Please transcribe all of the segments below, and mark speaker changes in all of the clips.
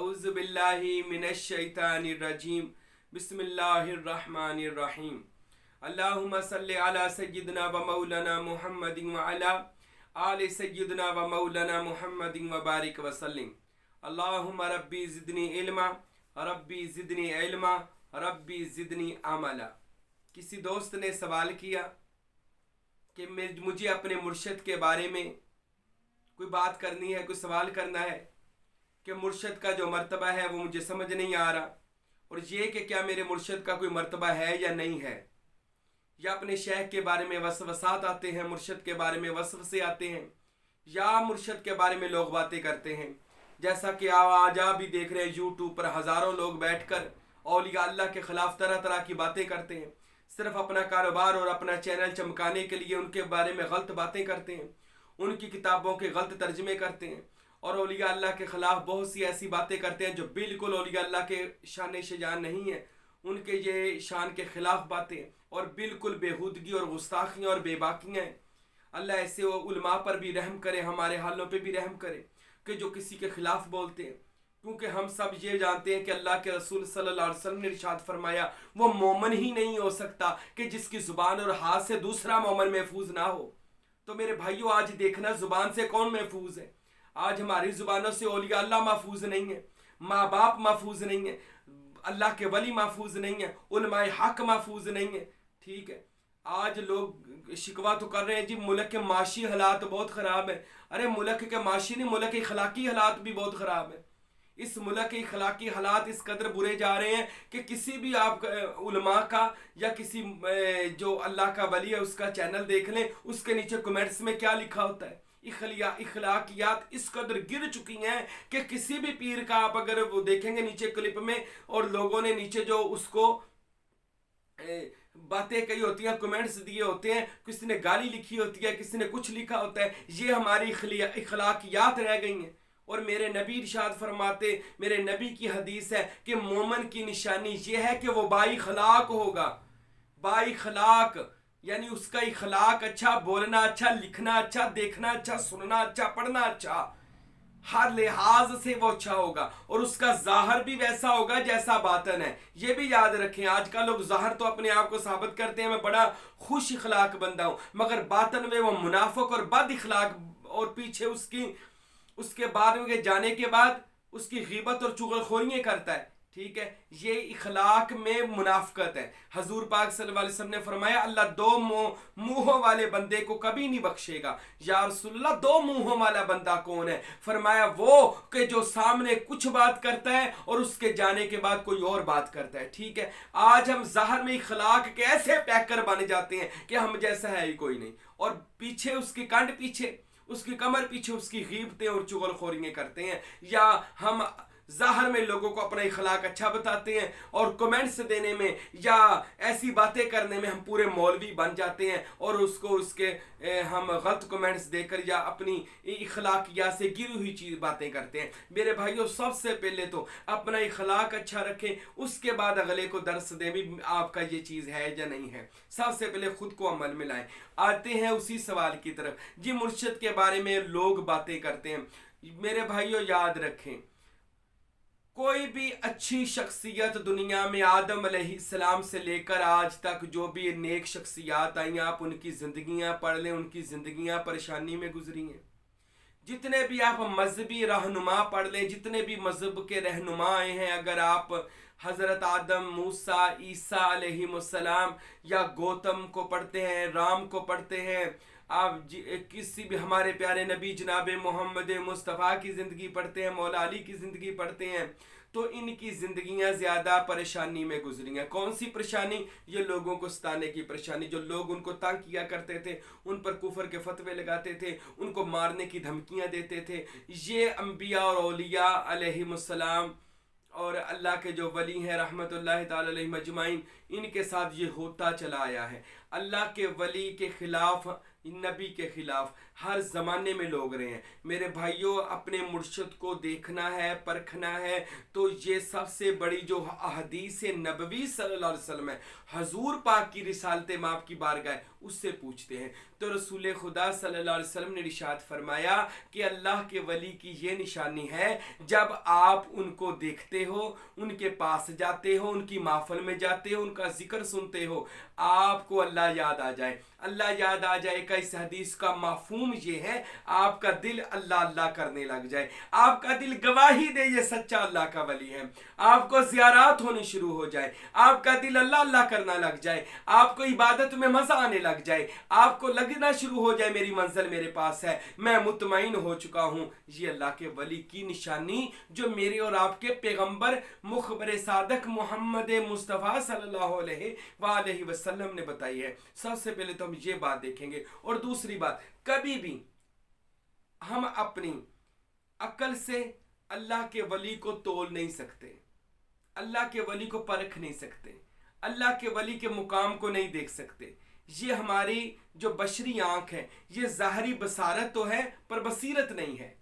Speaker 1: اعوذ باللہ من الشیطان الرجیم بسم اللہ الرحمن الرحیم اللہم صلی علی سیدنا و مولانا محمد وعلی آل سیدنا و مولانا محمد وبارک وسلم اللہم ربی زدنی علما ربی زدنی علما ربی زدنی عملا۔ کسی دوست نے سوال کیا کہ مجھے اپنے مرشد کے بارے میں کوئی بات کرنی ہے، کوئی سوال کرنا ہے کہ مرشد کا جو مرتبہ ہے وہ مجھے سمجھ نہیں آ رہا، اور یہ کہ کیا میرے مرشد کا کوئی مرتبہ ہے یا نہیں ہے، یا اپنے شیخ کے بارے میں وسوسات آتے ہیں، مرشد کے بارے میں وسوسے آتے ہیں، یا مرشد کے بارے میں لوگ باتیں کرتے ہیں، جیسا کہ آج آپ بھی دیکھ رہے ہیں یوٹیوب پر ہزاروں لوگ بیٹھ کر اولیاء اللہ کے خلاف طرح طرح کی باتیں کرتے ہیں، صرف اپنا کاروبار اور اپنا چینل چمکانے کے لیے ان کے بارے میں غلط باتیں کرتے ہیں، ان کی کتابوں کے غلط ترجمے کرتے ہیں، اور اولیاء اللہ کے خلاف بہت سی ایسی باتیں کرتے ہیں جو بالکل اولیاء اللہ کے شان شجان نہیں ہیں، ان کے یہ شان کے خلاف باتیں اور بالکل بےہودگی اور گستاخیاں اور بے باکیاں ہیں۔ اللہ ایسے علماء پر بھی رحم کرے، ہمارے حالوں پہ بھی رحم کرے کہ جو کسی کے خلاف بولتے ہیں، کیونکہ ہم سب یہ جانتے ہیں کہ اللہ کے رسول صلی اللہ علیہ وسلم نے ارشاد فرمایا وہ مومن ہی نہیں ہو سکتا کہ جس کی زبان اور ہاتھ سے دوسرا مومن محفوظ نہ ہو۔ تو میرے بھائیوں، آج دیکھنا زبان سے کون محفوظ ہے۔ آج ہماری زبانوں سے اولیاء اللہ محفوظ نہیں ہے، ماں باپ محفوظ نہیں ہے، اللہ کے ولی محفوظ نہیں ہے، علماء حق محفوظ نہیں ہے۔ ٹھیک ہے، آج لوگ شکوہ تو کر رہے ہیں جی ملک کے معاشی حالات بہت خراب ہیں۔ ارے ملک کے معاشی نہیں، ملک کے اخلاقی حالات بھی بہت خراب ہیں۔ اس ملک کے اخلاقی حالات اس قدر برے جا رہے ہیں کہ کسی بھی آپ علماء کا یا کسی جو اللہ کا ولی ہے اس کا چینل دیکھ لیں، اس کے نیچے کمنٹس میں کیا لکھا ہوتا ہے۔ اخلاقیات اس قدر گر چکی ہیں کہ کسی بھی پیر کا آپ اگر وہ دیکھیں گے نیچے کلپ میں، اور لوگوں نے نیچے جو اس کو باتیں کہی ہوتی ہیں، کمنٹس دیے ہوتے ہیں، کسی نے گالی لکھی ہوتی ہے، کسی نے کچھ لکھا ہوتا ہے، یہ ہماری اخلاقیات رہ گئی ہیں۔ اور میرے نبی ارشاد فرماتے، میرے نبی کی حدیث ہے کہ مومن کی نشانی یہ ہے کہ وہ بااخلاق ہوگا۔ بااخلاق یعنی اس کا اخلاق اچھا، بولنا اچھا، لکھنا اچھا، دیکھنا اچھا، سننا اچھا، پڑھنا اچھا، ہر لحاظ سے وہ اچھا ہوگا، اور اس کا ظاہر بھی ویسا ہوگا جیسا باطن ہے۔ یہ بھی یاد رکھیں، آج کل لوگ ظاہر تو اپنے آپ کو ثابت کرتے ہیں میں بڑا خوش اخلاق بندہ ہوں، مگر باطن میں وہ منافق اور بد اخلاق، اور پیچھے اس کے بعد میں جانے کے بعد اس کی غیبت اور چغل خوریاں کرتا ہے۔ ٹھیک ہے، یہ اخلاق میں منافقت ہے۔ حضور پاک صلی اللہ علیہ وسلم نے فرمایا اللہ دو منہوں والے بندے کو کبھی نہیں بخشے گا۔ یا رسول اللہ دو منہوں والا بندہ کون ہے؟ فرمایا وہ کہ جو سامنے کچھ بات کرتا ہے اور اس کے جانے کے بعد کوئی اور بات کرتا ہے۔ ٹھیک ہے، آج ہم ظاہر میں اخلاق کے ایسے پیکر بنے جاتے ہیں کہ ہم جیسا ہے ہی کوئی نہیں، اور پیچھے اس کی کانڈ پیچھے، اس کی کمر پیچھے اس کی غیبتیں اور چغل خوریاں کرتے ہیں، یا ہم ظاہر میں لوگوں کو اپنا اخلاق اچھا بتاتے ہیں اور کمنٹس دینے میں یا ایسی باتیں کرنے میں ہم پورے مولوی بن جاتے ہیں، اور اس کے ہم غلط کمنٹس دے کر یا اپنی اخلاقیات سے گری ہوئی چیز باتیں کرتے ہیں۔ میرے بھائیوں، سب سے پہلے تو اپنا اخلاق اچھا رکھیں، اس کے بعد اگلے کو درس دیں بھی آپ کا یہ چیز ہے یا نہیں ہے۔ سب سے پہلے خود کو عمل میں لائیں۔ آتے ہیں اسی سوال کی طرف جی، مرشد کے بارے میں لوگ باتیں کرتے ہیں۔ میرے بھائیوں یاد رکھیں، کوئی بھی اچھی شخصیت دنیا میں آدم علیہ السلام سے لے کر آج تک جو بھی نیک شخصیات آئیں، آپ ان کی زندگیاں پڑھ لیں، ان کی زندگیاں پریشانی میں گزری ہیں۔ جتنے بھی آپ مذہبی رہنما پڑھ لیں، جتنے بھی مذہب کے رہنما آئے ہیں، اگر آپ حضرت آدم، موسیٰ، عیسیٰ علیہ السلام یا گوتم کو پڑھتے ہیں، رام کو پڑھتے ہیں، آپ کسی بھی ہمارے پیارے نبی جناب محمد مصطفیٰ کی زندگی پڑھتے ہیں، مولا علی کی زندگی پڑھتے ہیں، تو ان کی زندگیاں زیادہ پریشانی میں گزری ہیں۔ کون سی پریشانی؟ یہ لوگوں کو ستانے کی پریشانی، جو لوگ ان کو تنگ کیا کرتے تھے، ان پر کفر کے فتوے لگاتے تھے، ان کو مارنے کی دھمکیاں دیتے تھے، یہ انبیاء اور اولیاء علیہ السلام اور اللہ کے جو ولی ہیں رحمت اللہ تعالی علیہ مجمعین، ان کے ساتھ یہ ہوتا چلا آیا ہے۔ اللہ کے ولی کے خلاف، نبی کے خلاف ہر زمانے میں لوگ رہے ہیں۔ میرے بھائیوں، اپنے مرشد کو دیکھنا ہے، پرکھنا ہے، تو یہ سب سے بڑی جو احادیث نبوی صلی اللہ علیہ وسلم ہے، حضور پاک کی رسالت مآب کی بارگاہ ہے، اس سے پوچھتے ہیں۔ تو رسول خدا صلی اللہ علیہ وسلم نے ارشاد فرمایا کہ اللہ کے ولی کی یہ نشانی ہے، جب آپ ان کو دیکھتے ہو، ان کے پاس جاتے ہو، ان کی محفل میں جاتے ہو، ان کا ذکر سنتے ہو، آپ کو اللہ یاد آ جائے۔ اللہ یاد آ جائے کا اس حدیث کا مفہوم یہ ہے، آپ کا دل اللہ اللہ کرنے لگ جائے، آپ کا دل گواہی دے یہ سچا اللہ کا ولی ہے، آپ کو زیارات ہونی شروع ہو جائے، آپ کا دل اللہ اللہ کرنا لگ جائے، آپ کو عبادت میں مزہ آنے لگ جائے، آپ کو لگنا شروع ہو جائے میری منزل میرے پاس ہے، میں مطمئن ہو چکا ہوں۔ یہ اللہ کے ولی کی نشانی جو میرے اور آپ کے پیغمبر مخبر صادق محمد مصطفیٰ صلی اللہ علیہ وآلہ وسلم نے بتائی ہے۔ سب سے پہلے تو ہم یہ بات دیکھیں گے، اور دوسری بات، کبھی بھی ہم اپنی عقل سے اللہ کے ولی کو تول نہیں سکتے، اللہ کے ولی کو پرکھ نہیں سکتے، اللہ کے ولی کے مقام کو نہیں دیکھ سکتے۔ یہ ہماری جو بشری آنکھ ہے، یہ ظاہری بصارت تو ہے پر بصیرت نہیں ہے۔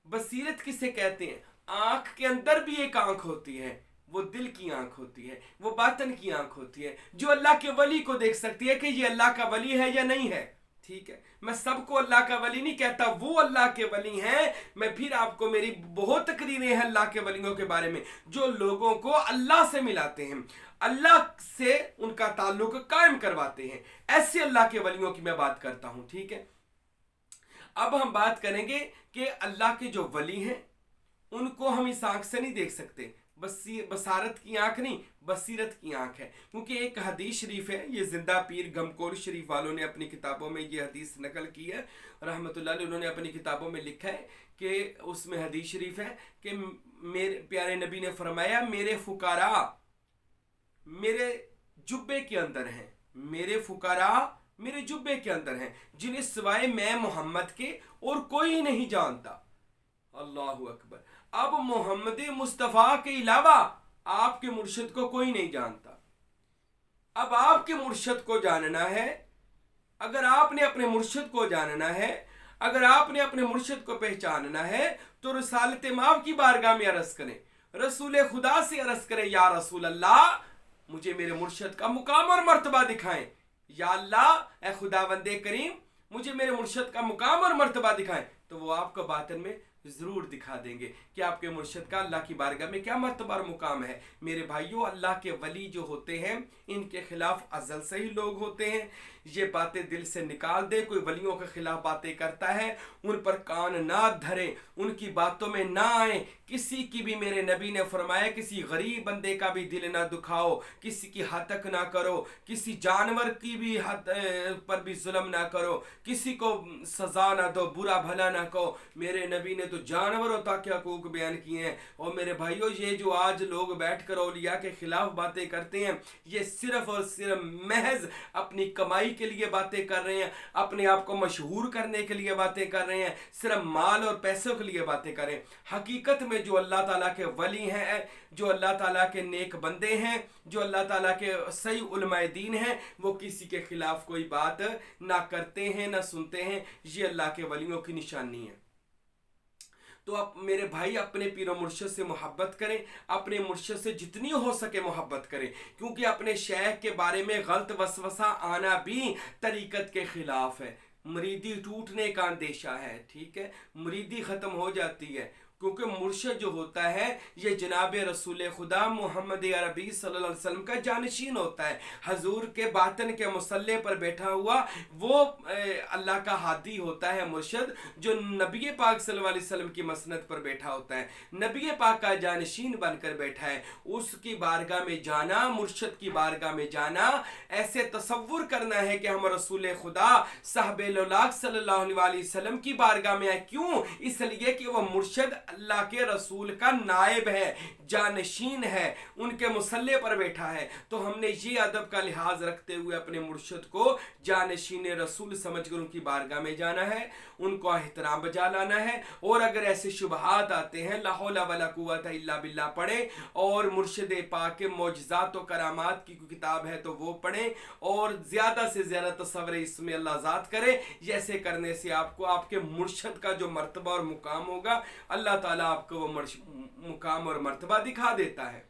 Speaker 1: بصیرت کسے کہتے ہیں؟ آنکھ کے اندر بھی ایک آنکھ ہوتی ہے، وہ دل کی آنکھ ہوتی ہے، وہ باطن کی آنکھ ہوتی ہے، جو اللہ کے ولی کو دیکھ سکتی ہے کہ یہ اللہ کا ولی ہے یا نہیں ہے۔ ٹھیک ہے، میں سب کو اللہ کا ولی نہیں کہتا، وہ اللہ کے ولی ہیں۔ میں پھر آپ کو، میری بہت تقریریں ہیں اللہ کے ولیوں کے بارے میں جو لوگوں کو اللہ سے ملاتے ہیں، اللہ سے ان کا تعلق قائم کرواتے ہیں، ایسے اللہ کے ولیوں کی میں بات کرتا ہوں۔ ٹھیک ہے، اب ہم بات کریں گے کہ اللہ کے جو ولی ہیں ان کو ہم اس آنکھ سے نہیں دیکھ سکتے، بصارت کی آنکھ نہیں، بصیرت کی آنکھ ہے، کیونکہ ایک حدیث شریف ہے، یہ زندہ پیر گھمکور شریف والوں نے اپنی کتابوں میں یہ حدیث نقل کی ہے رحمۃ اللہ علیہ، انہوں نے اپنی کتابوں میں لکھا ہے کہ اس میں حدیث شریف ہے کہ میرے پیارے نبی نے فرمایا، میرے فقراء میرے جبے کے اندر ہیں، میرے فقراء میرے جبے کے اندر ہیں، جنہیں سوائے میں محمد کے اور کوئی نہیں جانتا۔ اللہ اکبر۔ اب محمد مصطفیٰ کے علاوہ آپ کے مرشد کو کوئی نہیں جانتا۔ اب آپ کے مرشد کو جاننا ہے، اگر آپ نے اپنے مرشد کو جاننا ہے، اگر آپ نے اپنے مرشد کو پہچاننا ہے، تو رسالت مآب کی بارگاہ میں عرض کریں، رسول خدا سے عرض کریں، یا رسول اللہ مجھے میرے مرشد کا مقام اور مرتبہ دکھائیں، یا اللہ اے خداوند کریم مجھے میرے مرشد کا مقام اور مرتبہ دکھائیں، تو وہ آپ کو باطن میں ضرور دکھا دیں گے کہ آپ کے مرشد کا اللہ کی بارگاہ میں کیا مرتبہ اور مقام ہے۔ میرے بھائیوں، اللہ کے ولی جو ہوتے ہیں ان کے خلاف ازل سے ہی لوگ ہوتے ہیں، یہ باتیں دل سے نکال دے۔ کوئی ولیوں کے خلاف باتیں کرتا ہے ان پر کان نہ دھریں، ان کی باتوں میں نہ آئیں، کسی کی بھی، میرے نبی نے فرمایا کسی غریب بندے کا بھی دل نہ دکھاؤ، کسی کی ہتک نہ کرو، کسی جانور کی بھی پر بھی ظلم نہ کرو، کسی کو سزا نہ دو، برا بھلا نہ کہو۔ میرے نبی نے تو جانوروں تک حقوق بیان کیے ہیں۔ اور میرے بھائیوں، یہ جو آج لوگ بیٹھ کر اولیاء کے خلاف باتیں کرتے ہیں، یہ صرف اور صرف محض اپنی کمائی کے لیے باتیں کر رہے ہیں، اپنے آپ کو مشہور کرنے کے لیے باتیں کر رہے ہیں، صرف مال اور پیسوں کے لیے باتیں کر رہے ہیں۔ حقیقت میں جو اللہ تعالیٰ کے ولی ہیں، جو اللہ تعالیٰ کے نیک بندے ہیں، جو اللہ تعالیٰ کے صحیح علماء دین ہیں، وہ کسی کے خلاف کوئی بات نہ کرتے ہیں نہ سنتے ہیں۔ یہ اللہ کے ولیوں کی نشانی ہے۔ تو اب میرے بھائی اپنے پیر و مرشد سے محبت کریں، اپنے مرشد سے جتنی ہو سکے محبت کریں، کیونکہ اپنے شیخ کے بارے میں غلط وسوسہ آنا بھی طریقت کے خلاف ہے۔ مریدی ٹوٹنے کا اندیشہ ہے، ٹھیک ہے، مریدی ختم ہو جاتی ہے، کیونکہ مرشد جو ہوتا ہے یہ جناب رسول خدا محمد عربی صلی اللہ علیہ وسلم کا جانشین ہوتا ہے، حضور کے باطن کے مصلی پر بیٹھا ہوا وہ اللہ کا ہادی ہوتا ہے مرشد، جو نبی پاک صلی اللہ علیہ وسلم کی مسند پر بیٹھا ہوتا ہے، نبی پاک کا جانشین بن کر بیٹھا ہے۔ اس کی بارگاہ میں جانا، مرشد کی بارگاہ میں جانا، ایسے تصور کرنا ہے کہ ہم رسول خدا صاحب الاولاق صلی اللہ علیہ وسلم کی بارگاہ میں آئے۔ کیوں؟ اس لیے کہ وہ مرشد اللہ کے رسول کا نائب ہے, جانشین ہے, ان کے مسلح پر بیٹھا ہے. تو ہم نے یہ ادب کا لحاظ رکھتے ہوئے اپنے مرشد کو جانشین رسول سمجھ کر ان کی بارگاہ میں جانا ہے, ان کو احترام بجا لانا ہے. اور اگر ایسے شبہات آتے ہیں لا حول ولا قوت الا باللہ پڑھیں, اور مرشد پاک کے معجزات و کرامات کی کوئی کتاب ہے تو وہ پڑھیں, اور زیادہ سے زیادہ تصور اسم اللہ ذات کریں. جیسے کرنے سے آپ کو آپ کے مرشد کا جو مرتبہ اور مقام ہوگا اللہ تعالیٰ آپ کو وہ مقام اور مرتبہ دکھا دیتا ہے.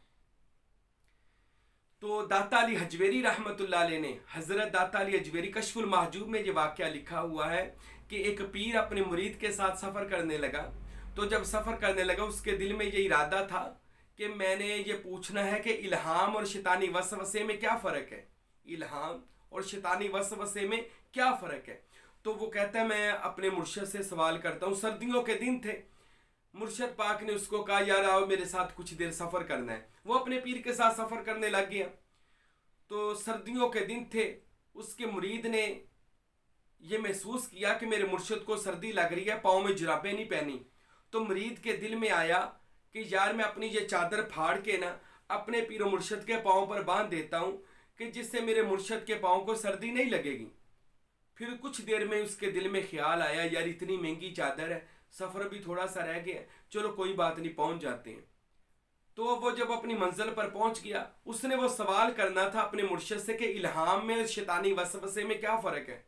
Speaker 1: تو داتا علی حجویری رحمۃ اللہ علیہ نے, حضرت داتا علی حجویری کشف المحجوب میں یہ واقعہ لکھا ہوا ہے کہ ایک پیر اپنے مرید کے ساتھ سفر کرنے لگا. تو جب سفر کرنے لگا اس کے دل میں یہ ارادہ تھا کہ میں نے یہ پوچھنا ہے کہ الہام اور شیطانی وسوسے میں کیا فرق ہے, الہام اور شیطانی وسوسے میں کیا فرق ہے. تو وہ کہتا ہے میں اپنے مرشد سے سوال کرتا ہوں. سردیوں کے دن تھے, مرشد پاک نے اس کو کہا یار آؤ میرے ساتھ کچھ دیر سفر کرنا ہے. وہ اپنے پیر کے ساتھ سفر کرنے لگ گیا. تو سردیوں کے دن تھے, اس کے مرید نے یہ محسوس کیا کہ میرے مرشد کو سردی لگ رہی ہے, پاؤں میں جرابیں نہیں پہنی. تو مرید کے دل میں آیا کہ یار میں اپنی یہ چادر پھاڑ کے نا اپنے پیر و مرشد کے پاؤں پر باندھ دیتا ہوں کہ جس سے میرے مرشد کے پاؤں کو سردی نہیں لگے گی. پھر کچھ دیر میں اس کے دل میں خیال آیا یار اتنی مہنگی چادر ہے, سفر بھی تھوڑا سا رہ گیا, چلو کوئی بات نہیں پہنچ جاتے ہیں. تو وہ جب اپنی منزل پر پہنچ گیا, اس نے وہ سوال کرنا تھا اپنے مرشد سے کہ الہام میں اور شیطانی وسوسے میں کیا فرق ہے.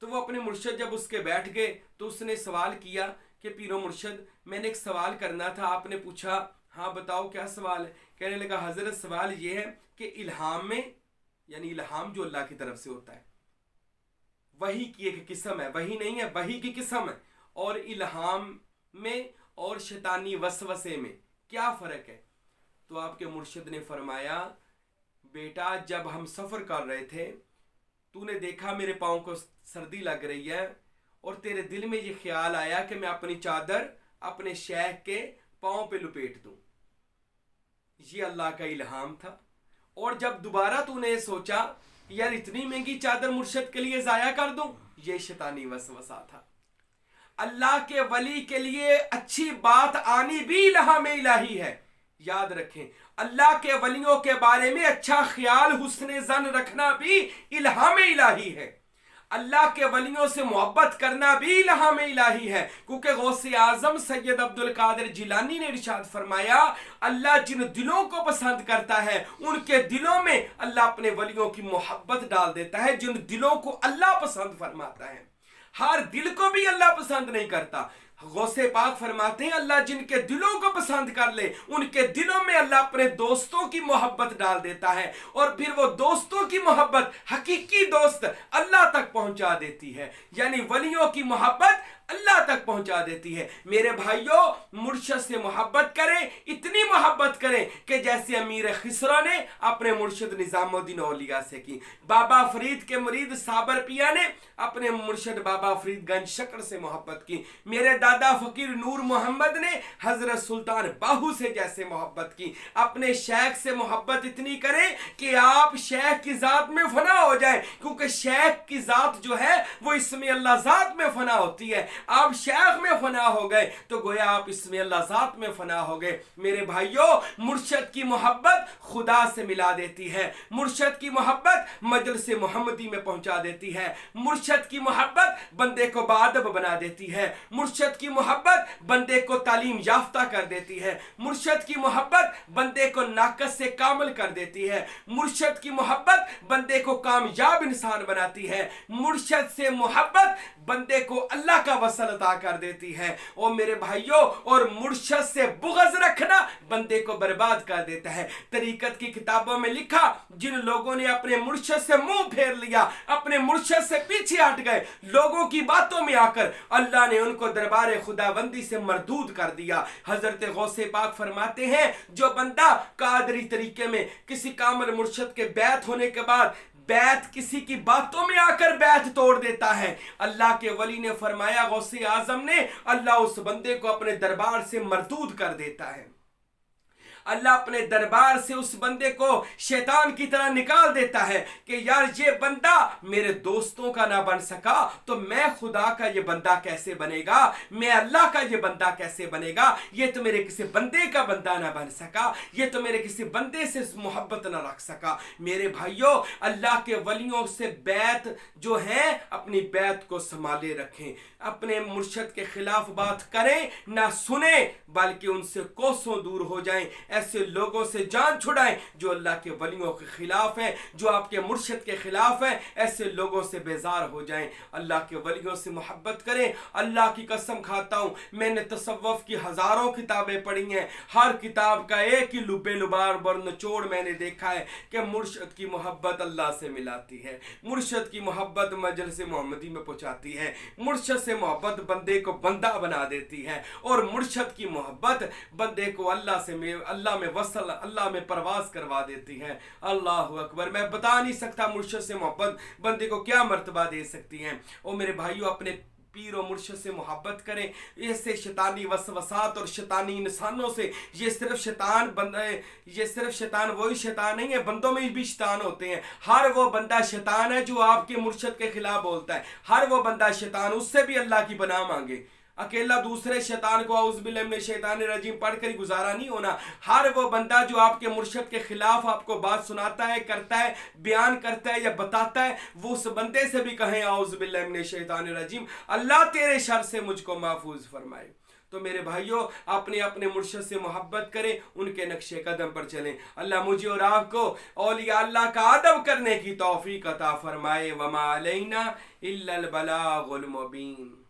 Speaker 1: تو وہ اپنے مرشد جب اس کے بیٹھ گئے تو اس نے سوال کیا کہ پیرو مرشد میں نے ایک سوال کرنا تھا. آپ نے پوچھا ہاں بتاؤ کیا سوال ہے. کہنے لگا حضرت سوال یہ ہے کہ الہام میں, یعنی الہام جو اللہ کی طرف سے ہوتا ہے, وحی کی ایک قسم ہے, وحی نہیں ہے وحی کی قسم ہے, اور الہام میں اور شیطانی وسوسے میں کیا فرق ہے. تو آپ کے مرشد نے فرمایا بیٹا جب ہم سفر کر رہے تھے تو نے دیکھا میرے پاؤں کو سردی لگ رہی ہے, اور تیرے دل میں یہ خیال آیا کہ میں اپنی چادر اپنے شیخ کے پاؤں پہ لپیٹ دوں. یہ اللہ کا الہام تھا. اور جب دوبارہ تو نے سوچا یار اتنی مہنگی چادر مرشد کے لیے ضائع کر دوں, یہ شیطانی وسوسہ تھا. اللہ کے ولی کے لیے اچھی بات آنی بھی الہام الہی ہے. یاد رکھیں اللہ کے ولیوں کے بارے میں اچھا خیال حسن ظن رکھنا بھی الہام الہی ہے. اللہ کے ولیوں سے محبت کرنا بھی الہام الہی ہے. کیونکہ غوث اعظم سید عبد القادر جیلانی نے ارشاد فرمایا اللہ جن دلوں کو پسند کرتا ہے ان کے دلوں میں اللہ اپنے ولیوں کی محبت ڈال دیتا ہے. جن دلوں کو اللہ پسند فرماتا ہے, ہر دل کو بھی اللہ پسند نہیں کرتا. غوث پاک فرماتے ہیں اللہ جن کے دلوں کو پسند کر لے ان کے دلوں میں اللہ اپنے دوستوں کی محبت ڈال دیتا ہے, اور پھر وہ دوستوں کی محبت حقیقی دوست اللہ تک پہنچا دیتی ہے. یعنی ولیوں کی محبت اللہ تک پہنچا دیتی ہے. میرے بھائیوں مرشد سے محبت کریں, اتنی محبت کریں کہ جیسے امیر خسرو نے اپنے مرشد نظام الدین اولیاء سے کی. بابا فرید کے مرید صابر پیا نے اپنے مرشد بابا فرید گنج شکر سے محبت کی. میرے دادا فقیر نور محمد نے حضرت سلطان باہو سے جیسے محبت کی. اپنے شیخ سے محبت اتنی کریں کہ آپ شیخ کی ذات میں فنا ہو جائیں, کیونکہ شیخ کی ذات جو ہے وہ اسم اللہ ذات میں فنا ہوتی ہے. آپ شیخ میں فنا ہو گئے تو گویا آپ اسم اللہ ذات میں فنا ہو گئے. میرے بھائیوں مرشد کی محبت خدا سے ملا دیتی ہے. مرشد کی محبت مجلس محمدی میں پہنچا دیتی ہے. مرشد کی محبت بندے کو باادب بنا دیتی ہے. مرشد کی محبت بندے کو تعلیم یافتہ کر دیتی ہے. مرشد کی محبت بندے کو ناقص سے کامل کر دیتی ہے. مرشد کی محبت بندے کو کامیاب انسان بناتی ہے. مرشد سے محبت بندے کو اللہ کا وصل عطا کر دیتی ہے. اور میرے بھائیوں اور مرشد سے بغض رکھنا بندے کو برباد کر دیتا ہے. طریقت کی کتابوں میں لکھا جن لوگوں نے اپنے مرشد سے منہ پھیر لیا, اپنے مرشد سے پیچھے ہٹ گئے, لوگوں کی باتوں میں آ کر اللہ نے ان کو دربار خداوندی سے مردود کر دیا. حضرت غوث پاک فرماتے ہیں جو بندہ قادری طریقے میں کسی کامل مرشد کے بیعت ہونے کے بعد بیعت کسی کی باتوں میں آ کر بیعت توڑ دیتا ہے, اللہ کے ولی نے فرمایا غوث اعظم نے اللہ اس بندے کو اپنے دربار سے مردود کر دیتا ہے. اللہ اپنے دربار سے اس بندے کو شیطان کی طرح نکال دیتا ہے کہ یار یہ بندہ میرے دوستوں کا نہ بن سکا تو میں خدا کا یہ بندہ کیسے بنے گا، میں اللہ کا یہ بندہ کیسے بنے گا، یہ تو میرے کسی بندے کا بندہ نہ بن سکا، یہ تو میرے کسی بندے سے محبت نہ رکھ سکا۔ میرے بھائیوں، اللہ کے ولیوں سے بیعت جو ہے اپنی بیعت کو سنبھالے رکھیں، اپنے مرشد کے خلاف بات کریں نہ سنیں بلکہ ان سے کوسوں دور ہو جائیں، ایسے لوگوں سے جان چھڑائیں جو اللہ کے ولیوں کے خلاف ہیں، جو آپ کے مرشد کے خلاف ہیں، ایسے لوگوں سے بیزار ہو جائیں، اللہ کے ولیوں سے محبت کریں۔ اللہ کی قسم کھاتا ہوں، میں نے تصوف کی ہزاروں کتابیں پڑھی ہیں، ہر کتاب کا ایک ہی لبے لبار بر نچوڑ میں نے دیکھا ہے کہ مرشد کی محبت اللہ سے ملاتی ہے، مرشد کی محبت مجلس محمدی میں پہنچاتی ہے، مرشد سے محبت بندے کو بندہ بنا دیتی ہے، اور مرشد کی محبت بندے کو اللہ میں وصل، اللہ میں پرواز کروا دیتی ہے۔ اللہ اکبر! میں بتا نہیں سکتا مرشد سے محبت بندے کو کیا مرتبہ دے سکتی ہے۔ اور میرے بھائیوں، اپنے پیر و مرشد سے محبت کریں، ایسے شیطانی وسوسات اور شیطانی انسانوں سے، یہ صرف شیطان وہی شیطان نہیں ہے، بندوں میں بھی شیطان ہوتے ہیں۔ ہر وہ بندہ شیطان ہے جو آپ کے مرشد کے خلاف بولتا ہے، ہر وہ بندہ شیطان، اس سے بھی اللہ کی پناہ مانگے۔ اکیلا دوسرے شیطان کو اعوذ باللہ من الشیطان الرجیم پڑھ کر ہی گزارا نہیں ہونا۔ ہر وہ بندہ جو آپ کے مرشد کے خلاف آپ کو بات سناتا ہے، کرتا ہے، بیان کرتا ہے یا بتاتا ہے، وہ اس بندے سے بھی کہیں اعوذ باللہ من الشیطان الرجیم، اللہ تیرے شر سے مجھ کو محفوظ فرمائے۔ تو میرے بھائیوں، اپنے مرشد سے محبت کریں، ان کے نقش قدم پر چلیں۔ اللہ مجھے اور آپ کو اولیاء اللہ کا ادب کرنے کی توفیق عطا فرمائے۔ وما علینا الا البلاغ المبین۔